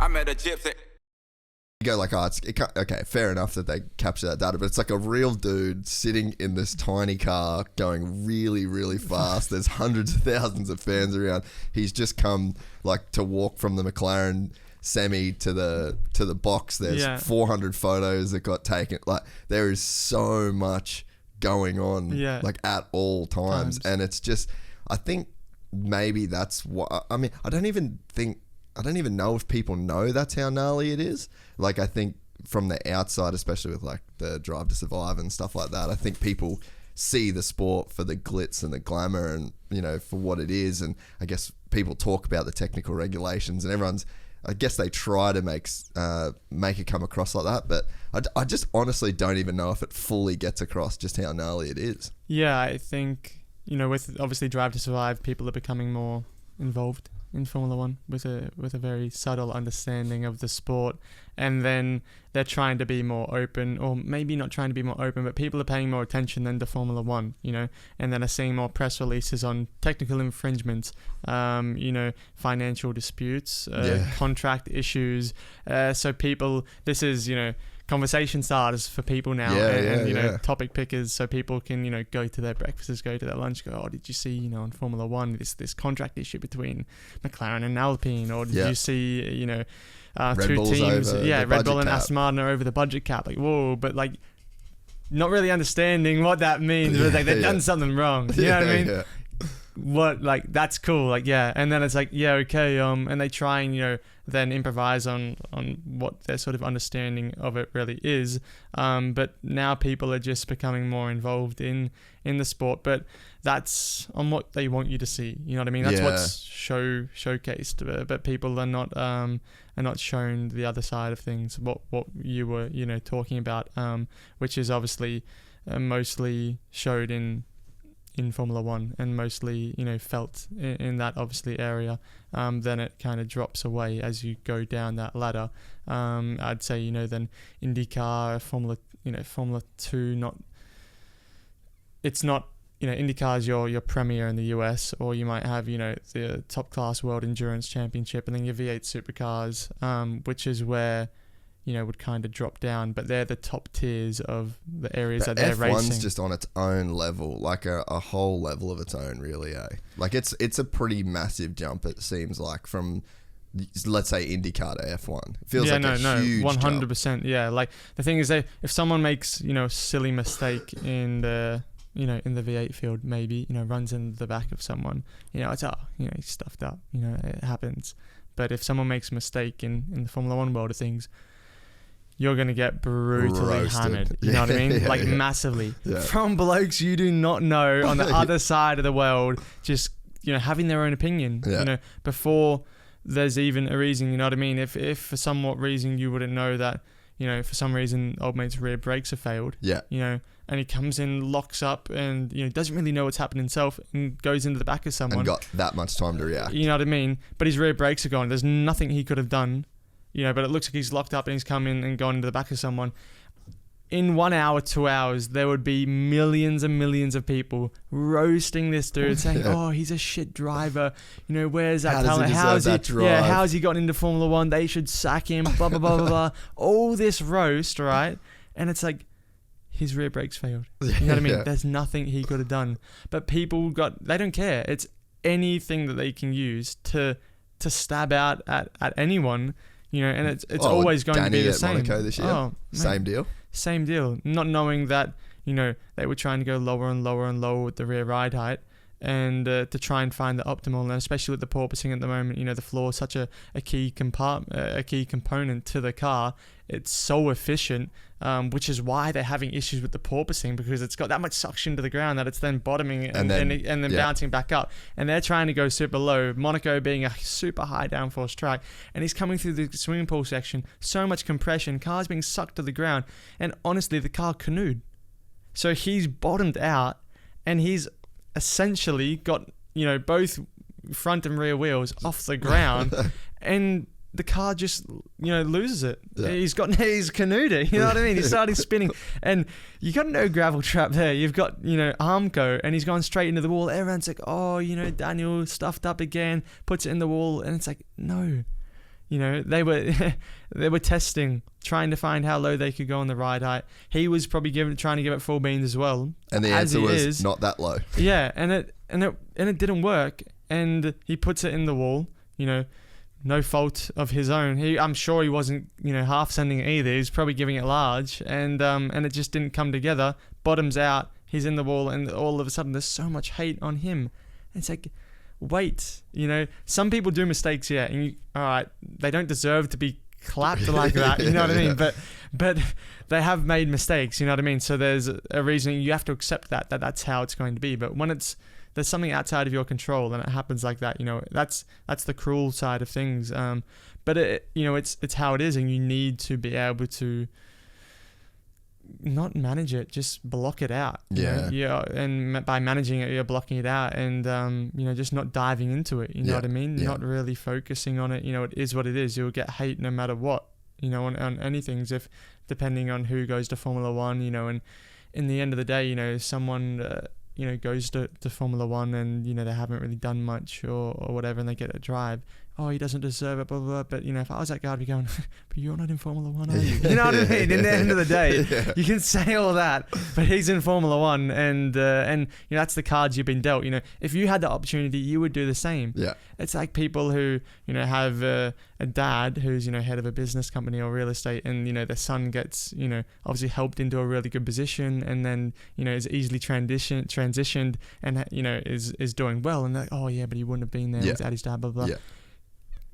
I met a gypsy. You go like, oh, okay, fair enough that they capture that data, but it's like a real dude sitting in this tiny car going really, really fast. There's hundreds of thousands of fans around. He's just come like to walk from the McLaren semi to the box. There's 400 photos that got taken. Like there is so much going on like at all times. And it's just, I think maybe that's what, I mean, I don't even know if people know that's how gnarly it is. Like I think from the outside, especially with like the Drive to Survive and stuff like that, I think people see the sport for the glitz and the glamour and, you know, for what it is. And I guess people talk about the technical regulations and I guess they try to make it come across like that, but I just honestly don't even know if it fully gets across just how gnarly it is. Yeah, I think, you know, with obviously Drive to Survive, people are becoming more involved in Formula One with a very subtle understanding of the sport, and then they're trying to be more open, or maybe not trying to be more open, but people are paying more attention than to Formula One, you know, and then are seeing more press releases on technical infringements, you know, financial disputes, contract issues, so people, this is, you know, conversation starters for people now, and you know, topic pickers, so people can, you know, go to their breakfasts, go to their lunch, go, oh, did you see, you know, on Formula One this contract issue between McLaren and Alpine, or did you see, you know, two teams, Red Bull and Aston Martin are over the budget cap, like, whoa, but like not really understanding what that means, but like they've done something wrong, you know what I mean? What, like, that's cool, like, and then it's like, okay, and they try and, you know, then improvise on what their sort of understanding of it really is, but now people are just becoming more involved in the sport, but that's on what they want you to see, you know what I mean? That's what's showcased, but people are not shown the other side of things, what you were, you know, talking about, which is obviously mostly showed in Formula One and mostly, you know, felt in that obviously area, then it kind of drops away as you go down that ladder. I'd say, you know, then IndyCar, Formula 2, it's not, you know, IndyCar is your premier in the US, or you might have, you know, the top class World Endurance Championship, and then your V8 supercars, which is where, you know, would kind of drop down, but they're the top tiers of the areas that they're racing. F1's just on its own level, like a whole level of its own, really, eh? Like it's a pretty massive jump, it seems like, from, let's say, IndyCar to F1. It feels like a huge 100%, jump. yeah. Like the thing is, if someone makes, you know, a silly mistake in the, you know, in the V8 field, maybe, you know, runs into the back of someone, you know, it's, you know, he's stuffed up, you know, it happens. But if someone makes a mistake in the Formula One world of things, you're going to get brutally roasted. Hammered. You know what I mean? Like massively. Yeah. From blokes you do not know on the other side of the world, just, you know, having their own opinion, you know, before there's even a reason, you know what I mean? If for somewhat reason you wouldn't know that, you know, for some reason old mate's rear brakes have failed, you know, and he comes in, locks up, and, you know, doesn't really know what's happened himself, and goes into the back of someone. And got that much time to react. You know what I mean? But his rear brakes are gone. There's nothing he could have done. You know, but it looks like he's locked up and he's come in and gone into the back of someone. In 1 hour, 2 hours, there would be millions and millions of people roasting this dude, saying, "Oh, he's a shit driver. You know, where's that talent? How's he gotten into Formula One? They should sack him." Blah blah blah blah blah. All this roast, right? And it's like, his rear brakes failed. You know what I mean? There's nothing he could have done. But people they don't care. It's anything that they can use to stab out at anyone. You know, and it's always going to be the same. Monaco this year. Same deal. Same deal. Not knowing that, you know, they were trying to go lower and lower and lower with the rear ride height, and to try and find the optimal, and especially with the porpoising at the moment, you know, the floor is such a key component to the car. It's so efficient, which is why they're having issues with the porpoising, because it's got that much suction to the ground that it's then bottoming and then bouncing back up. And they're trying to go super low. Monaco being a super high downforce track, and he's coming through the swimming pool section, so much compression, cars being sucked to the ground, and honestly, the car canoed. So he's bottomed out, and he's essentially got, you know, both front and rear wheels off the ground, and the car just, you know, loses it. He's canoed it, you know what I mean? He started spinning, and you got no gravel trap there. You've got, you know, Armco, and he's gone straight into the wall. Everyone's like, oh, you know, Daniel stuffed up again, puts it in the wall, and it's like, no, You know, they were testing, trying to find how low they could go on the ride height. He was probably trying to give it full beans as well. And the answer was not that low. Yeah, and it didn't work. And he puts it in the wall. You know, no fault of his own. I'm sure he wasn't, you know, half sending it either. He was probably giving it large, and it just didn't come together. Bottoms out. He's in the wall, and all of a sudden there's so much hate on him. It's like, wait, you know, some people do mistakes, yeah, and all right, they don't deserve to be clapped like that, you know what I mean? But they have made mistakes, you know what I mean? So there's a reason you have to accept that's how it's going to be. But when there's something outside of your control and it happens like that, you know, that's the cruel side of things. But it's how it is, and you need to be able to not manage it, just block it out. And by managing it, you're blocking it out, and just not diving into it, you know what I mean? Not really focusing on it. You know, it is what it is. You'll get hate no matter what, you know, on anything, depending on who goes to Formula One, you know. And in the end of the day, you know, someone goes to Formula One and, you know, they haven't really done much or whatever, and they get a drive. Oh, he doesn't deserve it, blah, blah, blah. But, you know, if I was that guy, I'd be going, but you're not in Formula One, are you? You know what I mean? In the end of the day, you can say all that, but he's in Formula One, and you know, that's the cards you've been dealt. You know, if you had the opportunity, you would do the same. Yeah. It's like people who, you know, have a dad who's, you know, head of a business company or real estate, and, you know, their son gets, you know, obviously helped into a really good position, and then, you know, is easily transitioned and, you know, is doing well, and they're like, oh yeah, but he wouldn't have been there without his dad, blah, blah. Yeah.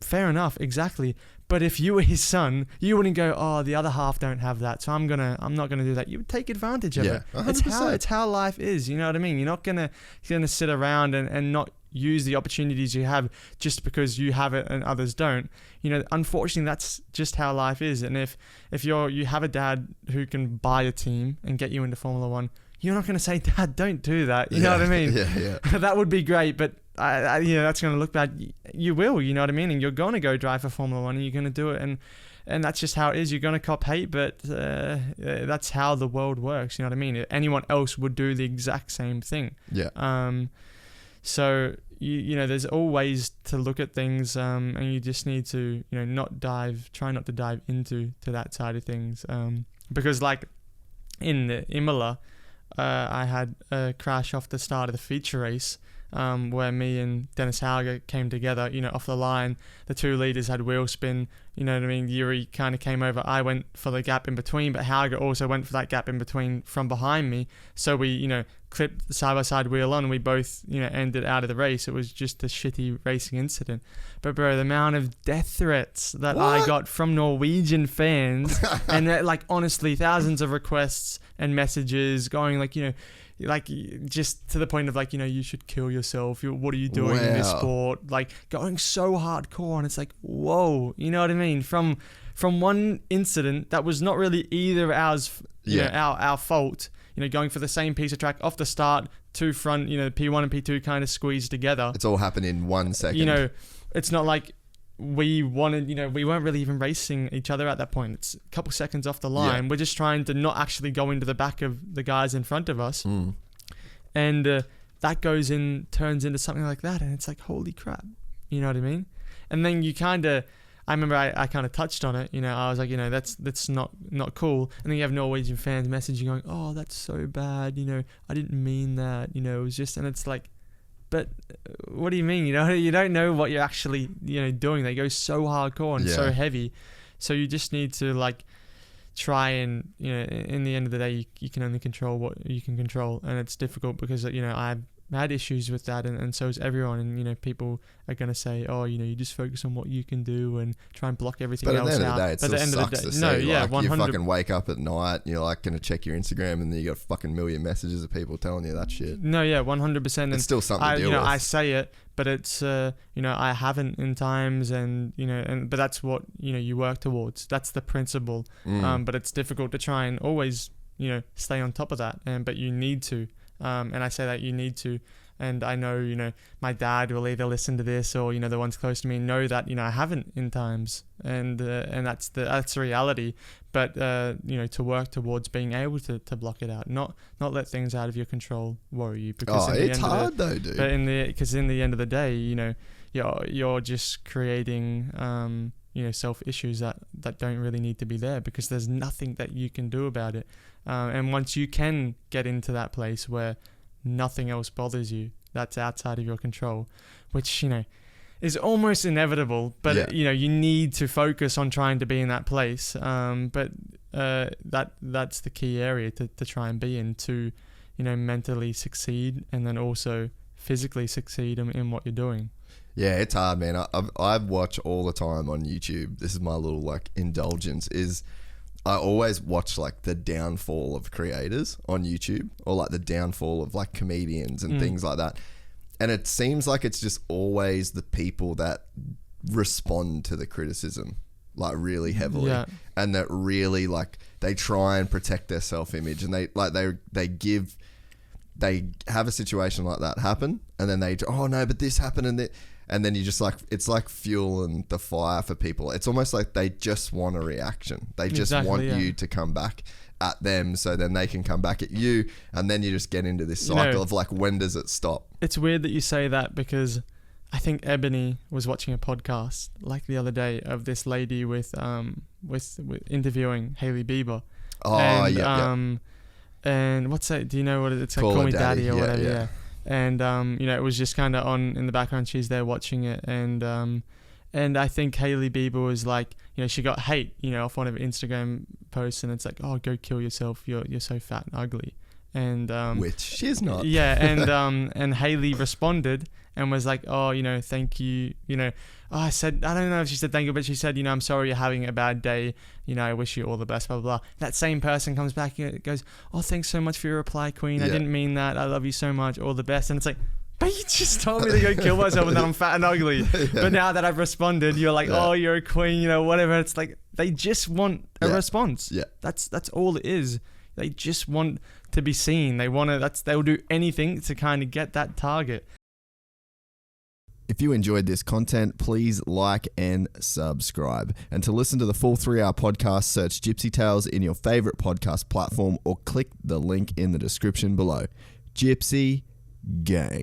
Fair enough, exactly. But if you were his son, you wouldn't go, oh, the other half don't have that, so I'm not gonna do that. You would take advantage of it. 100%. It's how life is. You know what I mean? You're not gonna sit around and not use the opportunities you have just because you have it and others don't. You know, unfortunately, that's just how life is. And if you have a dad who can buy a team and get you into Formula One, you're not gonna say, Dad, don't do that. You know what I mean? Yeah. That would be great, but that's going to look bad. You will, you know what I mean? And you're going to go drive for Formula One, and you're going to do it. And that's just how it is. You're going to cop hate, but that's how the world works. You know what I mean? Anyone else would do the exact same thing. Yeah. So, you know, there's always to look at things, and you just need to, you know, try not to dive into that side of things. Because like in the Imola, I had a crash off the start of the feature race, where me and Dennis Hauger came together, you know, off the line. The two leaders had wheel spin, you know what I mean? Yuri kind of came over. I went for the gap in between, but Hauger also went for that gap in between from behind me. So we, you know, clipped the side-by-side wheel on, and we both, you know, ended out of the race. It was just a shitty racing incident. But bro, the amount of death threats that I got from Norwegian fans, and like honestly, thousands of requests and messages going like, you know, like just to the point of like, you know, you should kill yourself. What are you doing in this sport? Like going so hardcore, and it's like, whoa, you know what I mean? From one incident that was not really either ours, you know, our fault. You know, going for the same piece of track off the start, two front, you know, P1 and P2 kind of squeezed together. It's all happened in 1 second. You know, it's not like we wanted, you know, we weren't really even racing each other at that point. It's a couple seconds off the line. We're just trying to not actually go into the back of the guys in front of us. And that turns into something like that. And it's like, holy crap. You know what I mean? And then you kind of, I remember I kind of touched on it. You know, I was like, you know, that's not cool. And then you have Norwegian fans messaging going, oh, that's so bad. You know, I didn't mean that. You know, it was just, and it's like, but what do you mean? You know, you don't know what you're actually, you know, doing. They go so hardcore and so heavy. So you just need to like try and, you know, in the end of the day, you can only control what you can control. And it's difficult because, you know, I've had issues with that, and so is everyone. And, you know, people are going to say, oh, you know, you just focus on what you can do and try and block everything else out. But at the end of the day, it still sucks to see. Like, you fucking wake up at night and you're like going to check your Instagram, and then you got a fucking million messages of people telling you that shit. No, yeah, 100%. It's still something to deal with. I say it, but it's, you know, I haven't in times, and, you know, but that's what, you know, you work towards. That's the principle. But it's difficult to try and always, you know, stay on top of that. But you need to. And I say that you need to, and I know, you know, my dad will either listen to this, or, you know, the ones close to me know that, you know, I haven't in times, and that's the reality. But you know, to work towards being able to block it out, not let things out of your control worry you, because it's hard though, dude. But because in the end of the day, you know, you're just creating self issues that don't really need to be there, because there's nothing that you can do about it. And once you can get into that place where nothing else bothers you, that's outside of your control, which, is almost inevitable, but you need to focus on trying to be in that place. But that's the key area to try and be in, to mentally succeed, and then also physically succeed in what you're doing. Yeah, it's hard, man. I watch all the time on YouTube. This is my little like indulgence, is I always watch like the downfall of creators on YouTube, or like the downfall of like comedians and things like that. And it seems like it's just always the people that respond to the criticism like really heavily, and that really like they try and protect their self-image, and they have a situation like that happen, and then oh no, but this happened, and then you just like, it's like fueling the fire for people. It's almost like they just want a reaction. They just want you to come back at them, so then they can come back at you, and then you just get into this cycle of like, when does it stop? It's weird that you say that, because I think Ebony was watching a podcast like the other day of this lady with interviewing Hailey Bieber. Oh, and, and what's that? Do you know what it's like? Call Me Daddy or whatever. Yeah. And it was just kind of on in the background. She's there watching it, and I think Hailey Bieber was like, she got hate, off one of her Instagram posts, and it's like, oh, go kill yourself. You're so fat and ugly. And which she's not. Yeah, and Hailey responded and was like, oh, thank you. I said, I don't know if she said thank you, but she said, I'm sorry you're having a bad day. I wish you all the best, blah, blah, blah. That same person comes back and goes, oh, thanks so much for your reply, Queen. I didn't mean that. I love you so much. All the best. And it's like, but you just told me to go kill myself and that I'm fat and ugly. But now that I've responded, you're like, oh, you're a queen, whatever. It's like, they just want a response. Yeah. That's all it is. They just want to be seen. They'll do anything to kind of get that target. If you enjoyed this content, please like and subscribe. And to listen to the full 3-hour podcast, search Gypsy Tales in your favorite podcast platform, or click the link in the description below. Gypsy Gang.